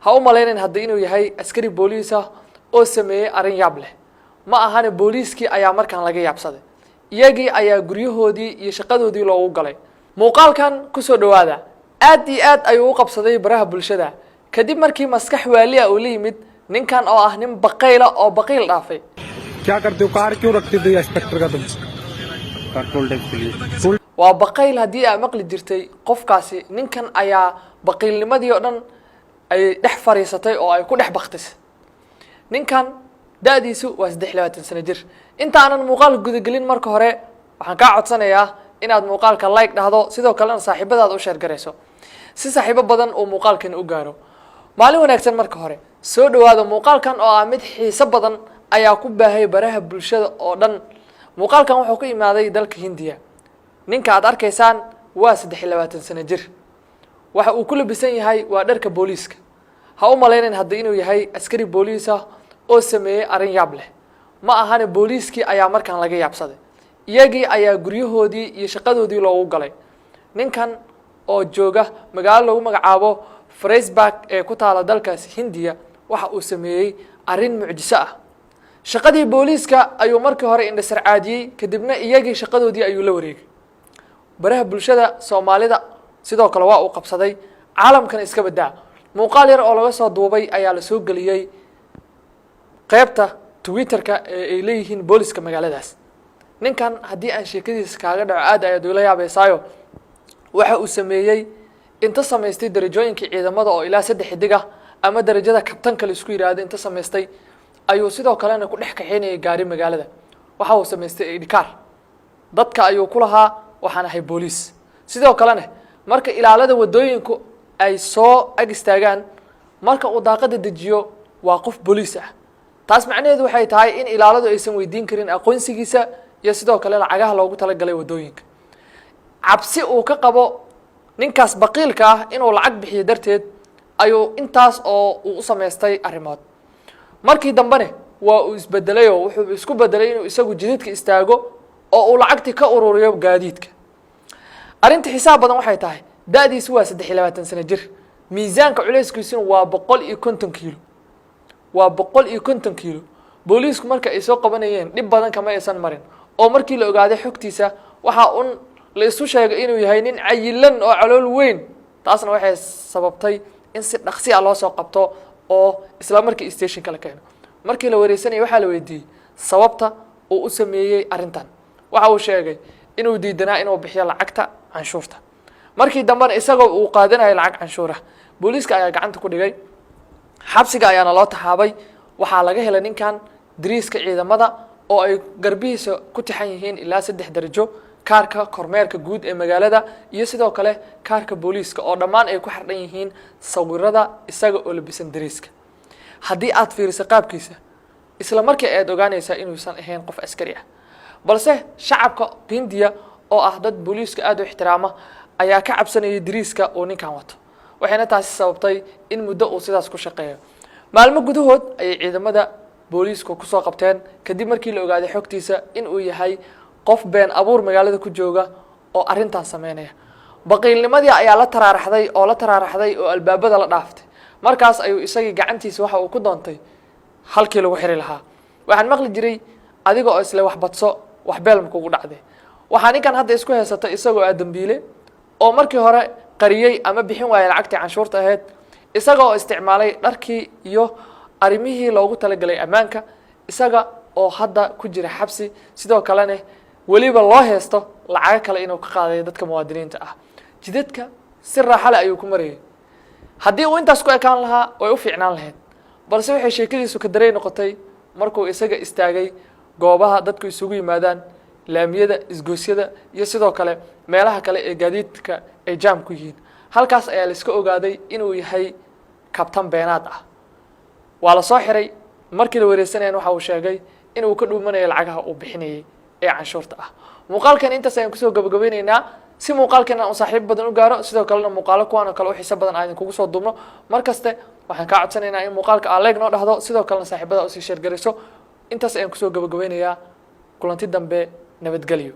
ha u malaynin haddii inuu yahay askari booliis ah oo sameeyay arrin yaab leh ma ahane booliiskii ayaa markaan laga yaabsaday iyagii ayaa guryahoodii iyo shaqadoodii loogu galay muuqaalkan ku soo dhawaada aad iyo aad ayuu u qabsaday baraha bulshada kadib markii maskax waali ah uu la yimid ninkan oo ah nin baqayl oo baqiil dhaafay क्या करते हो कार क्यों रखते थे इंस्पेक्टर का तुम control tax के लिए waa baqayl haddii aad maqli jirtay qofkaasi ninkan ayaa baqiilnimadii oo dhan ay dhex fariisatay oo ay ku dhex baktisay ninkan da'diisu waa 23 sano jir intaanan muuqaal gudagelin marka hore waxaan kaa codsanayaa inaad muuqaalka like dhahdo sidoo kalena saaxiibadaada u share gareyso si saaxiibo badan oo muuqaalkan u gaaro maalin wanaagsan marka hore soo dhawaada muuqaalkan oo ah mid xiiso badan ayaa ku baahay baraha bulshada oo dhan muuqaalkan wuxuu ka imaaday dalka Hindiya ninka aad arkaysaan waa 23 sano jir waxa uu ku labisan yahay waa dharka booliiska ha u malaynin haddii inuu yahay askari booliis ah oo sameeyay arrin yaab leh ma ahane booliiskii ayaa markaan laga yaabsaday iyagii ayaa guryahoodii iyo shaqadoodii loogu galay ninkan oo jooga magaalo lagu magacaabo Freisberg ee ku taala dalkaas Hindiya waxa uu sameeyay arrin mucjiso ah shaqadii booliiska ayuu markii hore indhasar caadiyay kadibna iyagii shaqadoodii ayuu la wareegay baraha bulshada Soomaalida sidoo kale waa uu qabsaday caalamkan iska badaa muuqaal yar oo laga soo duubay ayaa la soo galiyay qaybta Twitter-ka ee ay leeyihiin booliiska magaaladaas ninkan haddii aan sheekadiisa kaaga dhaco aad ayaad ula yaabeysaayo waxa uu sameeyay inta samaystay darajooyinka ciidamada oo ilaa 3 xidig ah ama darajada kabtanka la isku yiraahdo inta samaystay ayuu sidoo kalena ku dhex kaxeynayay gaari magaalada waxa uu samaystay idhikaar dadka ayuu ku lahaa waxaan ahay booliis sidoo kalena marka ilaalada wadooyinku ay soo ag istaagaan marka uu daaqada dejiyo waa qof booliis ah taas macnaheedu waxay tahay in ilaaladu aysan weydiin karin aqoonsigiisa iyo sidoo kale lacagaha loogu talagalay wadooyinka cabsi uu ka qabo ninkaas baqiilka ah inuu lacag bixiyo darteed ayuu intaas oo uu u sameystay arrimood markii dambane waa uu isbedelay oo wuxuu isku bedelay inuu isagu jidadka istaago oo uu lacagti ka ururiyo gaadiidka arinta xisaab badan waxay tahay da'diisu waa 23 sano jir miisaanka culeyskiisuna waa 150 kiilo waa 150 kiilo booliisku marka ay soo qabanayeen dib badan kama aysan marin oo markii la ogaaday xogtiisa waxa uu la isu sheegay inuu yahay nin cayilan oo calool weyn taasna waxay sababtay in si dhaqsi ah loo soo qabto oo isla markii station kala keeno markii la wareysanayo waxa la weydiiyay sababta uu u sameeyay arintan waxa uu sheegay inuu diidanaa inuu bixiyo lacagta canshuurta markii dambana isagoo uu qaadanayo lacag canshuur ah booliiska ayaa gacanta ku dhigay xabsiga ayaana loo taxaabay waxaa laga helay ninkan dariiska ciidamada oo ay garbihiisa ku tixan yihiin ilaa 3 darajo kaarka kormeerka guud ee magaalada iyo sidoo kale kaarka booliiska oo dhammaan ay ku xardhan yihiin sawirada isaga oo labisan dariiska haddii aad fiiriso qaabkiisa isla markii aad ogaanaysaa inuusan ahayn qof askari ah balse shacabka Hindiya oo ah dad booliiska aad u ixtiraama ayaa ka cabsanayay dariiska oo ninkan wato waxayna taasi sababtay in muddo uu sidaas ku shaqeeyo maalmo gudahood ay ciidamada booliisku ku soo qabteen kadib markii la ogaaday xogtiisa in uu yahay qof been abuur magaalada ku jooga oo arintan sameynaya baqiilnimadii ayaa la taraaraxday oo albaabada la dhaaftay markaas ayuu isagii gacantiisa waxa uu ku doontay halkii lagu xiri lahaa waxaan maqli jiray adiga oo isla wax badso wax beel ma kugu dhacday waxaan ninkan hadda isku heysatay isagoo aad dambiile oo markii hore qariyay ama bixin waayay lacagtii canshuurta ahayd isagoo isticmaalay dharkii iyo arimihii loogu talagalay amaanka isaga oo hadda ku jira xabsi sidoo kalena waliba loo heesto lacag kale inuu ka qaaday dadka muwaadiniinta ah jidadka si raaxo leh ayuu ku marayay haddii uu intaas ku ekaan lahaa way u fiicnaan lahayd balse waxay sheekadiisu ka daray noqotay markuu isaga istaagay goobaha dadku isugu yimaadaan laamiyada isgoosyada iyo sidoo kale meelaha kale ee gaadiidka ay jaam ku yihiin halkaas ayaa la iska ogaaday inuu yahay kabtan beenaad ah waa la soo xiray markii la wareysanayn waxa uu sheegay inuu ka dhuumanayo lacagaha uu bixinayay ee canshuurta ah muuqaalkan intaas ayaan kusoo gabagabaynaynaa si muuqaalkan aan saaxiib badan u gaaro sidoo kalena muuqaalo kuwan kale oo xiiso badan aan kugu soo duubno markaste waxaan ka codsanaynaa in muuqaalka aan like noo dhahdo sidoo kalena saaxiibada u sii share gareyso intaas ayaan kusoo gabagabaynayaa kulanti dambe nabadgelyo